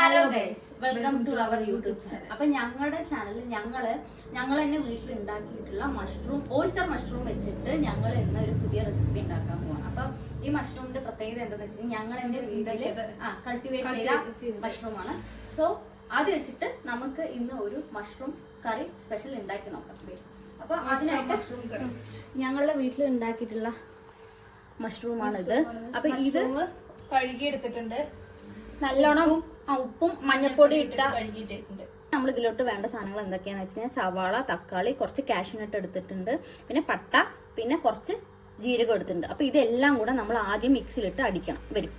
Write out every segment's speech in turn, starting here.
Hello guys, welcome to our YouTube channel. അപ്പൊ ഞങ്ങളുടെ ചാനലിൽ ഞങ്ങൾ തന്നെ വീട്ടിൽ ഉണ്ടാക്കിയിട്ടുള്ള ഓയിസ്റ്റർ മഷ്റൂം വെച്ചിട്ട് ഞങ്ങൾ ഇന്ന് ഒരു പുതിയ റെസിപ്പി ഉണ്ടാക്കാൻ പോവാണ്. അപ്പൊ ഈ മഷ്റൂമിന്റെ പ്രത്യേകത എന്താണെന്ന് വെച്ചാൽ ഞങ്ങൾ എന്റെ വീട്ടിൽ കൾട്ടിവേറ്റ് ചെയ്ത മഷ്റൂമാണ്. സോ അത് വെച്ചിട്ട് നമുക്ക് ഇന്ന് ഒരു മഷ്റൂം കറി സ്പെഷ്യൽ ഉണ്ടാക്കി നോക്കാം. അപ്പൊ അതിനായിട്ട് ഞങ്ങളുടെ വീട്ടിൽ ഉണ്ടാക്കിയിട്ടുള്ള മഷ്റൂമാണിത്. അപ്പൊ ഇത് കഴുകി എടുത്തിട്ടുണ്ട്, നല്ലോണം ഉപ്പും മഞ്ഞൾപ്പൊടി ഇട്ട കഴുകിയിട്ടുണ്ട്. നമ്മൾ ഇതിലോട്ട് വേണ്ട സാധനങ്ങൾ എന്തൊക്കെയാന്ന് വെച്ച് കഴിഞ്ഞാൽ സവാള, തക്കാളി, കുറച്ച് കാഷ്യൂനട്ട് എടുത്തിട്ടുണ്ട്, പിന്നെ പട്ട, പിന്നെ കുറച്ച് ജീരകം എടുത്തിട്ടുണ്ട്. അപ്പൊ ഇതെല്ലാം കൂടെ നമ്മൾ ആദ്യം മിക്സിയിലിട്ട് അടിക്കണം വരും.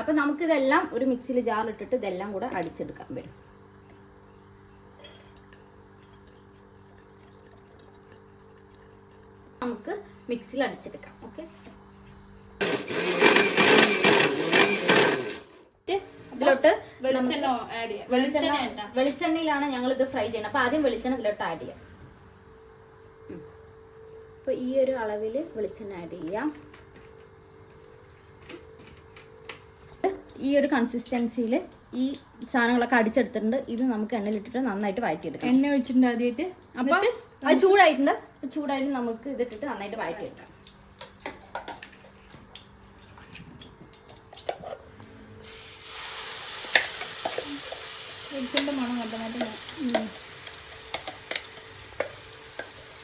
അപ്പൊ നമുക്ക് ഇതെല്ലാം ഒരു മിക്സിയിൽ ജാറിലിട്ടിട്ട് ഇതെല്ലാം കൂടെ അടിച്ചെടുക്കാൻ വരും. നമുക്ക് മിക്സിയിൽ അടിച്ചെടുക്കാം. ഓക്കെ, ഇതിലോട്ട് വെളിച്ചെണ്ണയിലാണ് ഞങ്ങൾ ഇത് ഫ്രൈ ചെയ്യുന്നത്. അപ്പൊ ആദ്യം വെളിച്ചെണ്ണ ഇതിലോട്ട് ആഡ് ചെയ്യാം. അപ്പൊ ഈ ഒരു അളവിൽ വെളിച്ചെണ്ണ ആഡ് ചെയ്യാം. ഈ ഒരു കൺസിസ്റ്റൻസിയിൽ ഈ സാധനങ്ങളൊക്കെ അടിച്ചെടുത്തിട്ടുണ്ട്. ഇത് നമുക്ക് എണ്ണയിലിട്ടിട്ട് നന്നായിട്ട് വഴറ്റിയെടുക്കാം. എണ്ണ ഒഴിച്ചിട്ടുണ്ട് ആദ്യമായിട്ട്. അപ്പൊ അത് ചൂടായിട്ടുണ്ട്. ചൂടായിട്ട് നമുക്ക് ഇതിട്ടിട്ട് നന്നായിട്ട് വഴറ്റിയെടുക്കാം.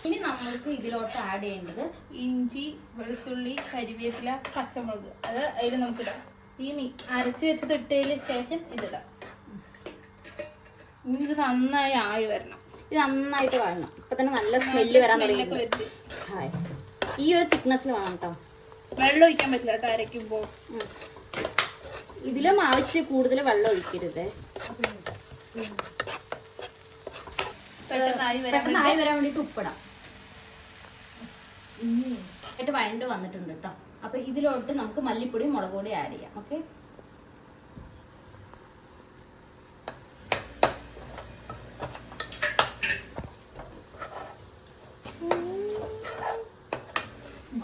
ഇനി നമ്മൾക്ക് ഇതിലോട്ട് ആഡ് ചെയ്യേണ്ടത് ഇഞ്ചി, വെളുത്തുള്ളി, കരിവേപ്പില, പച്ചമുളക്. അത് അതിൽ നമുക്കിടാം. ഈ അരച്ച് വെച്ചത് ഇട്ടതിന് ശേഷം ഇതിടാം. ഇത് നന്നായി ആയി വരണം. ഇത് നന്നായിട്ട് വഴണം. ഇപ്പൊ തന്നെ നല്ല സ്മെല്ല് വരാൻ തുടങ്ങി. ഈ ഒരു തിക്നെസ്സിൽ വേണം കേട്ടോ. വെള്ളം ഒഴിക്കാൻ പറ്റില്ല കേട്ടോ അരയ്ക്കുമ്പോ. ഇതിലും ആവശ്യത്തിൽ കൂടുതൽ വെള്ളം ഒഴിക്കരുത്. പെട്ടെന്നായി വരാൻ വേണ്ടിട്ട് ഉപ്പിടാം. വഴണ്ട് വന്നിട്ടുണ്ട് കേട്ടോ. അപ്പൊ ഇതിലോട്ട് നമുക്ക് മല്ലിപ്പൊടി, മുളക് പൊടി ആഡ് ചെയ്യാം. Okay,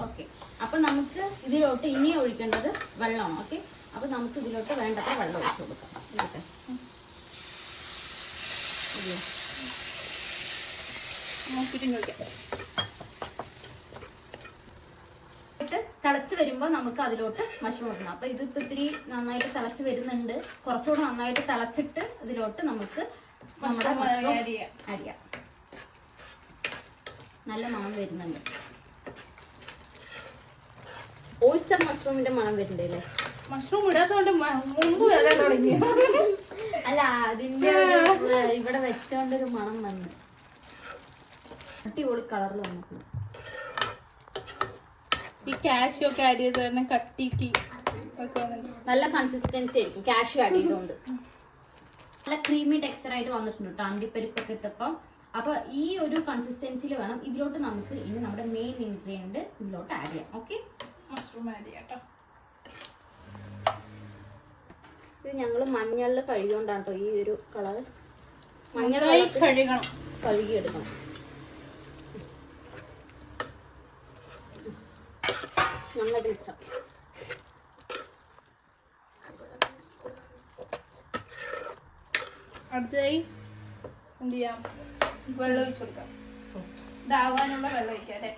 okay. അപ്പൊ നമുക്ക് ഇതിലോട്ട് ഇനി ഒഴിക്കേണ്ടത് വെള്ളമാണ്. ഓക്കെ, അപ്പൊ നമുക്ക് ഇതിലോട്ട് വേണ്ടത്ര വെള്ളം ഒഴിച്ചു കൊടുക്കാം. തിളച്ച് വരുമ്പോൾ നമുക്ക് അതിലോട്ട് മഷ്റൂം ഇടണം. അപ്പൊ ഇതിപ്പോ ഇത്തിരി നന്നായിട്ട് തിളച്ച് വരുന്നുണ്ട്. കുറച്ചുകൂടെ നന്നായിട്ട് തിളച്ചിട്ട് ഇതിലോട്ട് നമുക്ക് നമ്മുടെ മഷ്റൂം ആഡ് ചെയ്യാം. നല്ല മണം വരുന്നുണ്ട്. ഓയിസ്റ്റർ മഷ്റൂമിന്റെ മണം വരുന്നുണ്ട് അല്ലേ? മഷ്റൂം ഇടാത്തോണ്ട് മുമ്പ് വരാൻ തുടങ്ങി. അല്ല, അതിന്റെ ഇവിടെ വെച്ചോണ്ടൊരു മണം വന്നു. അടിപൊളി കളറിൽ വന്നിട്ടുണ്ട്. ഈ കാഷ്യൂ ഒക്കെ ആഡ് ചെയ്ത് തന്നെ കട്ടിക്ക് നല്ല കൺസിസ്റ്റൻസി ആയിരിക്കും കാഷ്യൂ ആഡ് ചെയ്തുകൊണ്ട്. നല്ല ക്രീമി ടെക്സ്ചർ ആയിട്ട് വന്നിട്ടുണ്ട് കേട്ടോ, അണ്ടിപ്പരിപ്പൊക്കെ ഇട്ടപ്പം. അപ്പൊ ഈ ഒരു കൺസിസ്റ്റൻസിയിൽ വേണം ഇതിലോട്ട് നമുക്ക് ഇനി നമ്മുടെ മെയിൻ ഇൻഗ്രീഡിയന്റ് ഇതിലോട്ട് ആഡ് ചെയ്യാം. ഓക്കെ, മഷ്റൂം ആഡ് ചെയ്യാം കേട്ടോ. ഇത് ഞങ്ങൾ മഞ്ഞളിൽ കഴുകിയോണ്ടാണ് കേട്ടോ ഈ ഒരു കളർ. മഞ്ഞൾ കഴുകിയെടുക്കണം. നന്നായിട്ട് മിക്സാം. അടുത്തതായി എന്ത് ചെയ്യാം? വെള്ളം ഒഴിച്ചു കൊടുക്കാം. ഇതാവാനുള്ള വെള്ളം ഒഴിക്കാം അല്ലേ?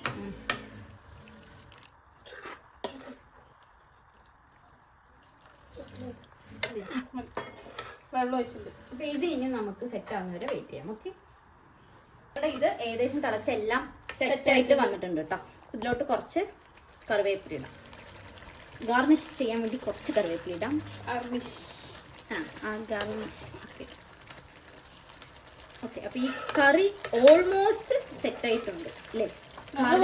വെള്ളം ഒഴിച്ചിട്ടുണ്ട്. അപ്പൊ ഇത് ഇനി നമുക്ക് സെറ്റ് ആവുന്നവരെ വെയിറ്റ് ചെയ്യാം. ഓക്കെ, ഇത് ഏകദേശം തിളച്ചെല്ലാം സെറ്റ് ആയിട്ട് വന്നിട്ടുണ്ട് കേട്ടോ. ഇതിലോട്ട് കുറച്ച് കറിവേപ്പില ഇടാം. ഗാർണിഷ് ചെയ്യാൻ വേണ്ടി കുറച്ച് കറിവേപ്പില ഇടാം. ഗാർണിഷ്. ഓക്കെ, അപ്പൊ ഈ കറി ഓൾമോസ്റ്റ് സെറ്റ് ആയിട്ടുണ്ട് അല്ലേ?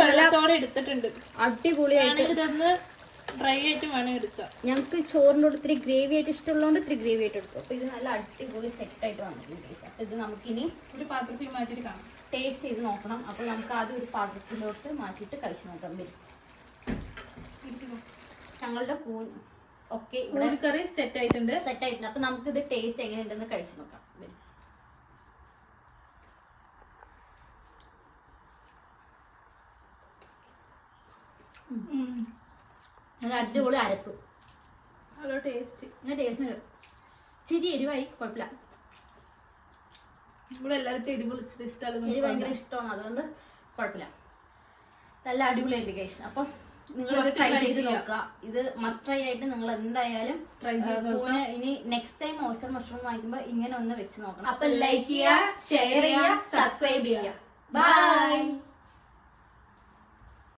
വെള്ളത്തോടെ എടുത്തിട്ടുണ്ട്. അടിപൊളിയായിട്ട് ഇതൊന്ന് ഡ്രൈ ആയിട്ട് വേണം എടുക്കാം. ഞങ്ങൾക്ക് ചോറിൻ്റെ കൂടെ ഇത്തിരി ഗ്രേവി ആയിട്ട് ഇഷ്ടമുള്ളതുകൊണ്ട് ഇത്തിരി ഗ്രേവി ആയിട്ട് എടുക്കും. അപ്പൊ ഇത് നല്ല അടിപൊളി സെറ്റ് ആയിട്ട് വന്നിട്ടുണ്ട്. അപ്പൊ ഇത് നമുക്കിനി ഒരു പാത്രത്തിൽ മാറ്റിയിട്ട് കാണാം, ടേസ്റ്റ് ചെയ്ത് നോക്കണം. അപ്പോൾ നമുക്ക് ആദ്യം ഒരു പാത്രത്തിലോട്ട് മാറ്റിയിട്ട് കഴിച്ച് നോക്കാൻ വരും. ഞങ്ങളുടെ ഒക്കെ കറി സെറ്റ് ആയിട്ടുണ്ട്. അപ്പൊ നമുക്ക് ഇത് ടേസ്റ്റ് എങ്ങനെയുണ്ടെന്ന് കഴിച്ചു നോക്കാം. നല്ല അടിപൊളി അരപ്പ്. നല്ല ടേസ്റ്റ്. ടേസ്റ്റ് ഇച്ചിരി എരിവായി കുഴപ്പമില്ല. ഇവിടെ എല്ലാവർക്കും എരിവ് ഇച്ചിരി ഇഷ്ടമല്ല. എനിക്ക് ഭയങ്കര ഇഷ്ടമാണ്, അതുകൊണ്ട് കുഴപ്പമില്ല. നല്ല അടിപൊളിയായിട്ട് ഗൈസ്. അപ്പം നിങ്ങൾ ട്രൈ ചെയ്ത് നോക്കുക. ഇത് മസ്റ്റ് ട്രൈ ആയിട്ട് നിങ്ങൾ എന്തായാലും ട്രൈ ചെയ്ത് നോക്കുക. ഇനി നെക്സ്റ്റ് ടൈം ഓസ്റ്റർ മഷ്റൂം വാങ്ങിക്കുമ്പോൾ ഇങ്ങനെ ഒന്ന് വെച്ച് നോക്കണം. അപ്പൊ ലൈക്ക് ചെയ്യുക, ഷെയർ ചെയ്യുക, സബ്സ്ക്രൈബ് ചെയ്യുക. ബൈ.